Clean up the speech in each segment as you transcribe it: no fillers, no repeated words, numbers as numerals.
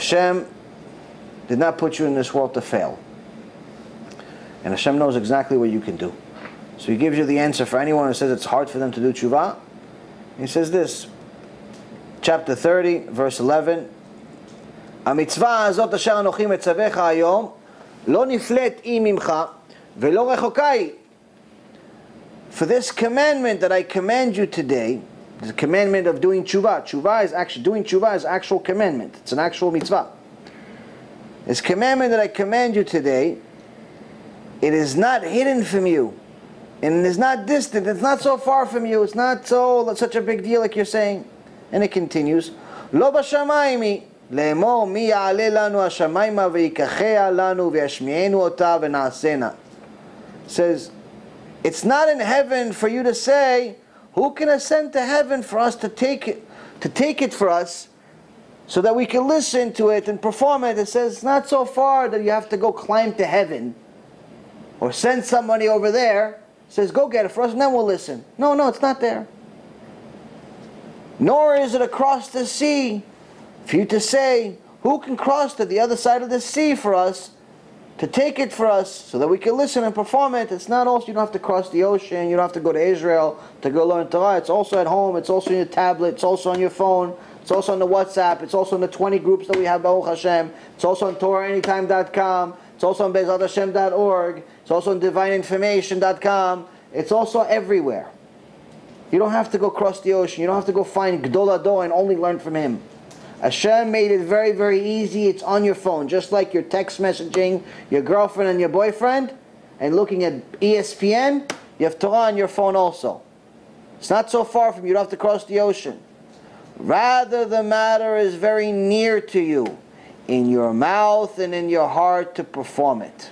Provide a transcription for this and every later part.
Hashem did not put you in this world to fail. And Hashem knows exactly what you can do. So He gives you the answer for anyone who says it's hard for them to do tshuva. He says this, chapter 30, verse 11, המצווה הזאת אשר אנוכי מצווך היום לא נפלאת היא ממך ולא רחוקה היא. For this commandment that I command you today, the commandment of doing tshuva. Doing tshuva is actual commandment. It's an actual mitzvah. This commandment that I command you today, it is not hidden from you. And it is not distant. It's not so far from you. It's not such a big deal like you're saying. And it continues, לא בשמיים היא, לאמור מי יעלה לנו השמיימה ויקחיה לנו וישמיענו אותה ונעשנה. It says, it's not in heaven for you to say, who can ascend to heaven for us to take it for us, so that we can listen to it and perform it. It says it's not so far that you have to go climb to heaven, or send somebody over there. It says go get it for us and then we'll listen. No, it's not there. Nor is it across the sea for you to say, who can cross to the other side of the sea for us, to take it for us, so that we can listen and perform it. It's not also, you don't have to cross the ocean, you don't have to go to Israel to go learn Torah. It's also at home, it's also on your tablet, it's also on your phone, it's also on the WhatsApp, it's also in the 20 groups that we have, Baruch Hashem. It's also on TorahAnytime.com, it's also on BezratHashem.org, it's also on DivineInformation.com, it's also everywhere. You don't have to go cross the ocean, you don't have to go find Gdol Ador and only learn from him. Hashem made it very, very easy. It's on your phone. Just like your text messaging your girlfriend and your boyfriend and looking at ESPN, you have Torah on your phone also. It's not so far from you. You don't have to cross the ocean. Rather, the matter is very near to you, in your mouth and in your heart to perform it.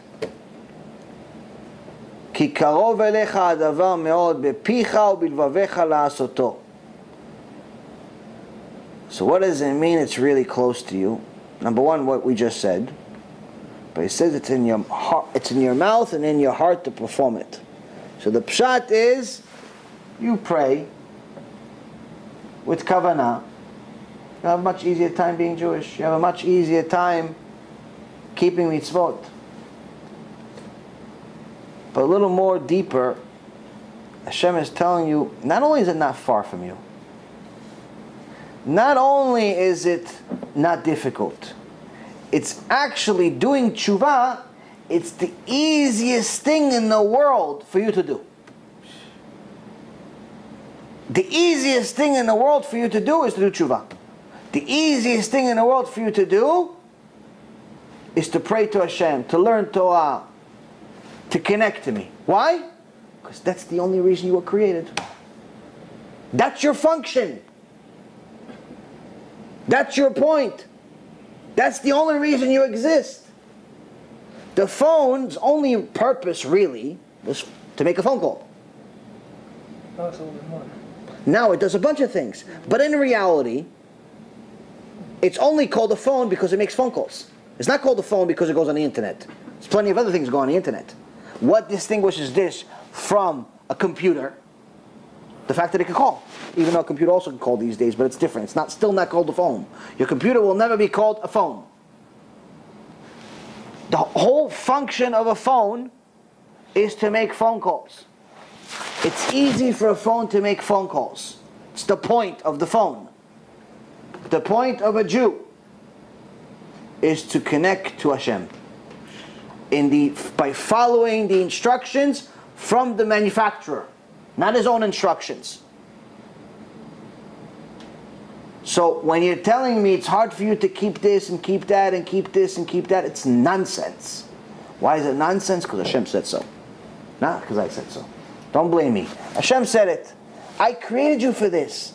כי קרוב אליך הדבר מאוד בפיך ובלבביך לעשותו. So what does it mean it's really close to you? Number one, what we just said. But it says it's in your heart, it's in your mouth and in your heart to perform it. So the pshat is, you pray with kavanah. You have a much easier time being Jewish. You have a much easier time keeping mitzvot. But a little more deeper, Hashem is telling you, not only is it not far from you, not only is it not difficult, it's actually doing tshuva, it's the easiest thing in the world for you to do. The easiest thing in the world for you to do is to do tshuva. The easiest thing in the world for you to do is to pray to Hashem, to learn Torah, to connect to me. Why? Because that's the only reason you were created. That's your function. That's your point. That's the only reason you exist. The phone's only purpose really was to make a phone call. No, it's a little bit more. Now it does a bunch of things. But in reality, it's only called a phone because it makes phone calls. It's not called a phone because it goes on the internet. There's plenty of other things go on the internet. What distinguishes this from a computer? The fact that it can call. Even though a computer also can call these days, but it's different. It's still not called a phone. Your computer will never be called a phone. The whole function of a phone is to make phone calls. It's easy for a phone to make phone calls. It's the point of the phone. The point of a Jew is to connect to Hashem by following the instructions from the manufacturer, not his own instructions. So when you're telling me it's hard for you to keep this and keep that and keep this and keep that, it's nonsense. Why is it nonsense? Because Hashem said so. Not because I said so. Don't blame me. Hashem said it. I created you for this.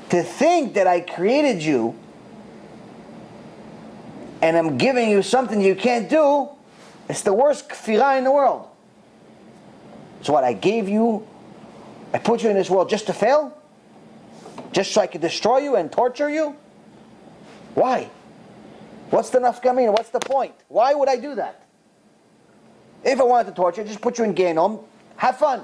To think that I created you and I'm giving you something you can't do, it's the worst kfirah in the world. So what, I gave you, I put you in this world just to fail? Just so I could destroy you and torture you? Why? What's the nafkamina? What's the point? Why would I do that? If I wanted to torture you, just put you in Gehenom. Have fun.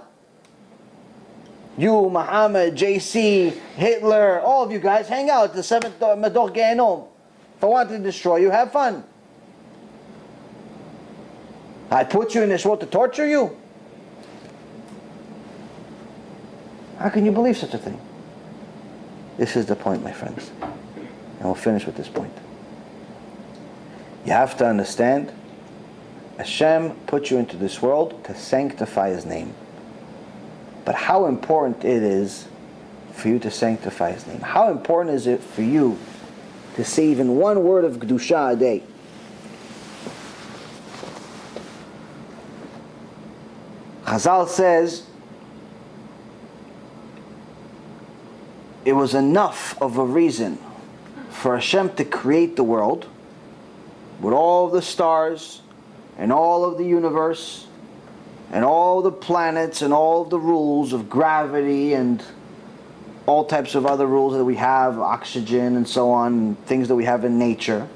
You, Muhammad, JC, Hitler, all of you guys, hang out at the 7th Medoch Gehenom. If I wanted to destroy you, have fun. I put you in this world to torture you? How can you believe such a thing? This is the point, my friends. And we'll finish with this point. You have to understand, Hashem put you into this world to sanctify His name. But how important it is for you to sanctify His name. How important is it for you to say even one word of Kedusha a day? Chazal says, it was enough of a reason for Hashem to create the world with all the stars and all of the universe and all the planets and all of the rules of gravity and all types of other rules that we have, oxygen and so on, things that we have in nature.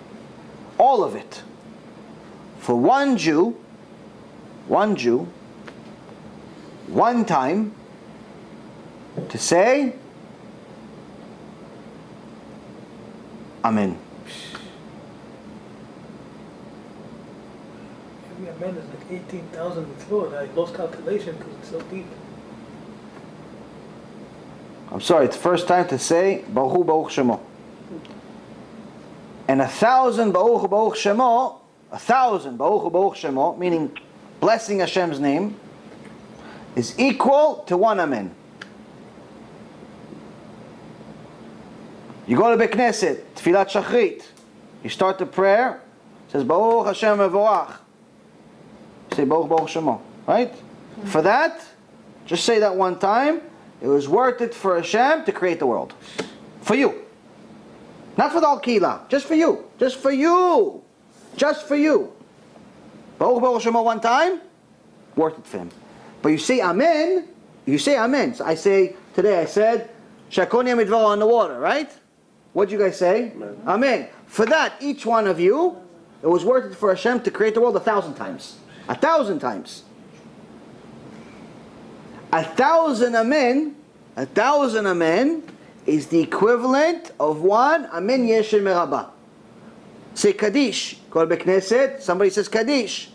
All of it. For one Jew, one time, to say, Amen. Every amen is like 18,000 mitzvot. I lost calculation because it's so deep. I'm sorry, it's the first time to say Baruch Hu Baruch Shemo. And 1,000 Baruch Hu Baruch Shemo, 1,000 Baruch Hu Baruch Shemo, meaning blessing Hashem's name, is equal to one Amen. You go to Bekneset, Tfilat Shachrit. You start the prayer, it says Baruch Hashem Mevorach. You say Baruch Baruch Shemo, right? For that, just say that one time. It was worth it for Hashem to create the world. For you. Not for the whole Kehillah. Just for you. Just for you. Just for you. Baruch Baruch Shemo one time, worth it for Him. But you say Amen. You say Amen. So today I said, Shakoni Midvar on the water, right? What did you guys say? Amen. Amen. For that, each one of you, it was worth it for Hashem to create the world 1,000 times. 1,000 times. 1,000 Amen, 1,000 Amen is the equivalent of one Amen Yeshem Merabah. Say Kaddish. Go to Bekneset, somebody says Kaddish.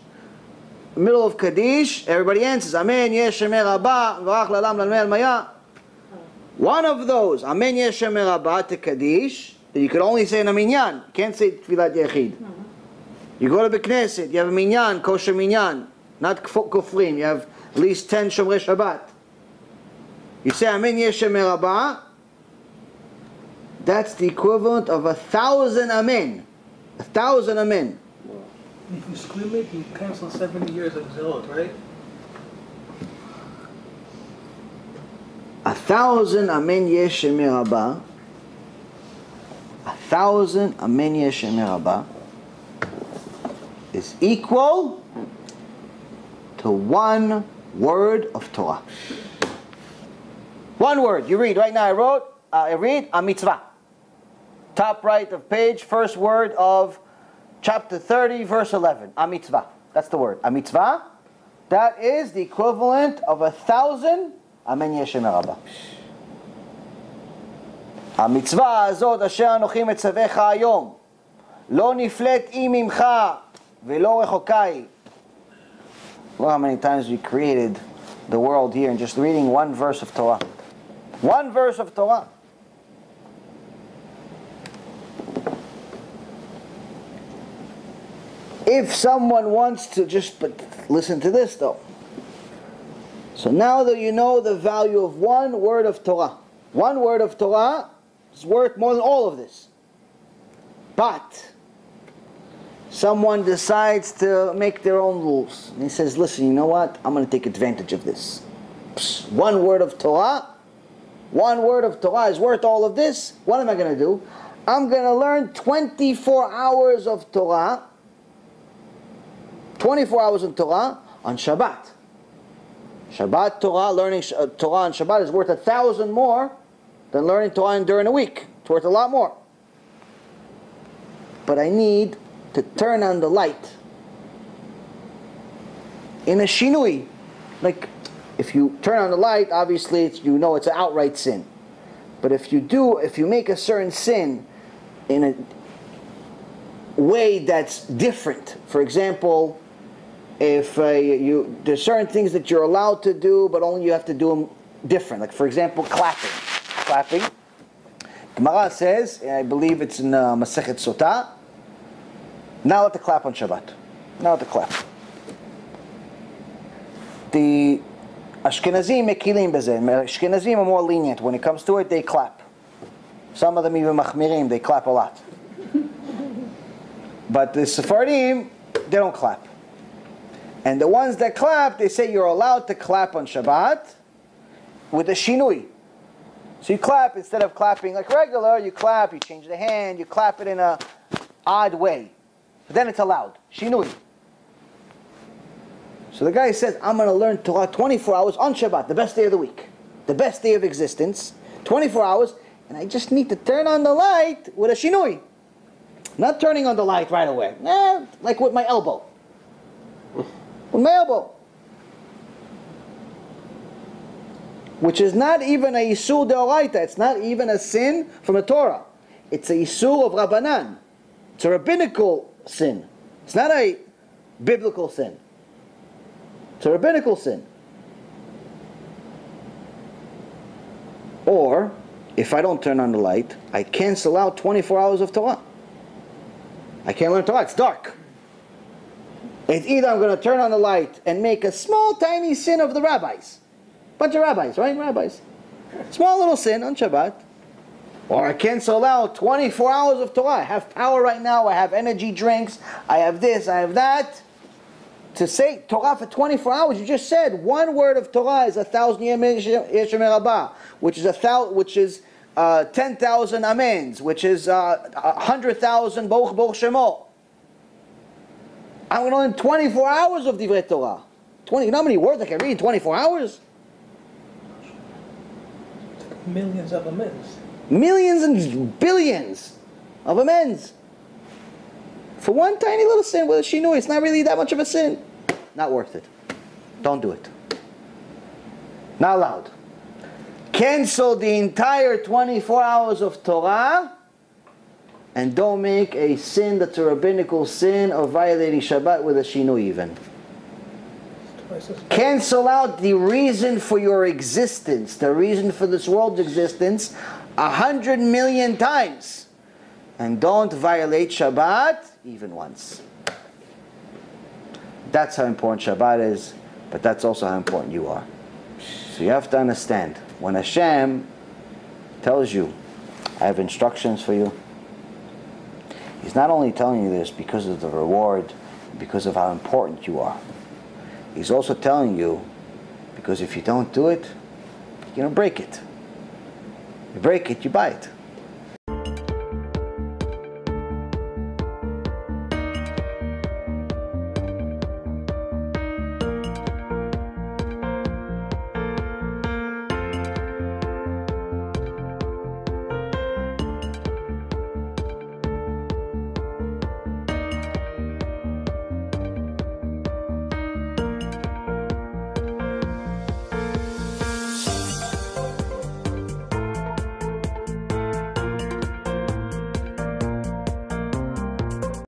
Middle of Kaddish, everybody answers Amen Yeshem Merabah, Varach Lalam Lalmei Almaya. One of those, Amen Yeshem Merabah to Kaddish, that you could only say in a minyan. You can't say Tfilat Yechid. You go to Bekneset, you have a minyan, kosher minyan, not kufrim. You have at least 10 Shomrei Shabbat. You say Amen Yeshem Merabah, that's the equivalent of 1,000 Amen. 1,000 Amen. If you scream it, you cancel 70 years of Zilot, right? 1,000 Amen Yeshem Merabah, 1,000 Amen Yeshem Merabah is equal to one word of Torah. One word. You read. Right now I read a mitzvah. Top right of page, first word of chapter 30, verse 11. A mitzvah. That's the word. A mitzvah. That is the equivalent of 1,000 Amen Yeshem Merabah. המצווה הזאת אשר אנוכי מצווך היום לא נפלט היא ממך ולא רחוקה היא. Look how many times we created the world here in just reading one verse of Torah. One verse of Torah. If someone wants to but listen to this though. So now that you know the value of one word of Torah. One word of Torah is worth more than all of this. But someone decides to make their own rules. And he says, listen, you know what? I'm going to take advantage of this. One word of Torah is worth all of this. What am I going to do? I'm going to learn 24 hours of Torah. 24 hours of Torah on Shabbat. Shabbat Torah, learning Torah on Shabbat is worth 1,000 more than learning Torah during a week. It's worth a lot more. But I need to turn on the light in a shinui. Like, if you turn on the light, obviously you know it's an outright sin. But if you make a certain sin in way that's different. For example, if there's certain things that you're allowed to do, but only you have to do them different. Like for example, clapping. Clapping. Gemara says, I believe it's in Masechet Sotah, not allowed to clap on Shabbat. Not allowed to clap. The Ashkenazim mekilim bezeh. Ashkenazim are more lenient. When it comes to it, they clap. Some of them even machmirim, they clap a lot. But the Sephardim, they don't clap. And the ones that clap, they say you're allowed to clap on Shabbat with a shinui. So you clap, instead of clapping like regular, you clap, you change the hand, you clap it in a odd way. But then it's allowed. Shinui. So the guy says, I'm going to learn Torah 24 hours on Shabbat, the best day of the week. The best day of existence. 24 hours, and I just need to turn on the light with a shinui. Not turning on the light right away. Like with my elbow. With my elbow. Which is not even a Yisur Deoraita. It's not even a sin from the Torah. It's a Yisur of Rabbanan. It's a rabbinical sin. It's not a biblical sin. It's a rabbinical sin. Or, if I don't turn on the light, I cancel out 24 hours of Torah. I can't learn Torah. It's dark. It's either I'm going to turn on the light and make a small, tiny sin of the rabbis. Bunch of rabbis, right? Rabbis. Small little sin on Shabbat. Or I cancel out 24 hours of Torah. I have power right now. I have energy drinks. I have this. I have that. To say Torah for 24 hours, you just said one word of Torah is 1,000 Yemei Rabbah, which is 10,000 amens, which is 100,000 Baruch Shemo. I'm going to learn 24 hours of Divrei Torah. You know how many words I can read in 24 hours? Millions of amens. Millions and billions of amens. For one tiny little sin with a shinui, it's not really that much of a sin. Not worth it. Don't do it. Not allowed. Cancel the entire 24 hours of Torah and don't make a sin that's a rabbinical sin of violating Shabbat with a shinui even. Cancel out the reason for your existence, the reason for this world's existence, 100 million times. And don't violate Shabbat even once. That's how important Shabbat is, but that's also how important you are. So you have to understand, when Hashem tells you, I have instructions for you, He's not only telling you this because of the reward, because of how important you are. He's also telling you, because if you don't do it, you're going to break it. You break it, you buy it.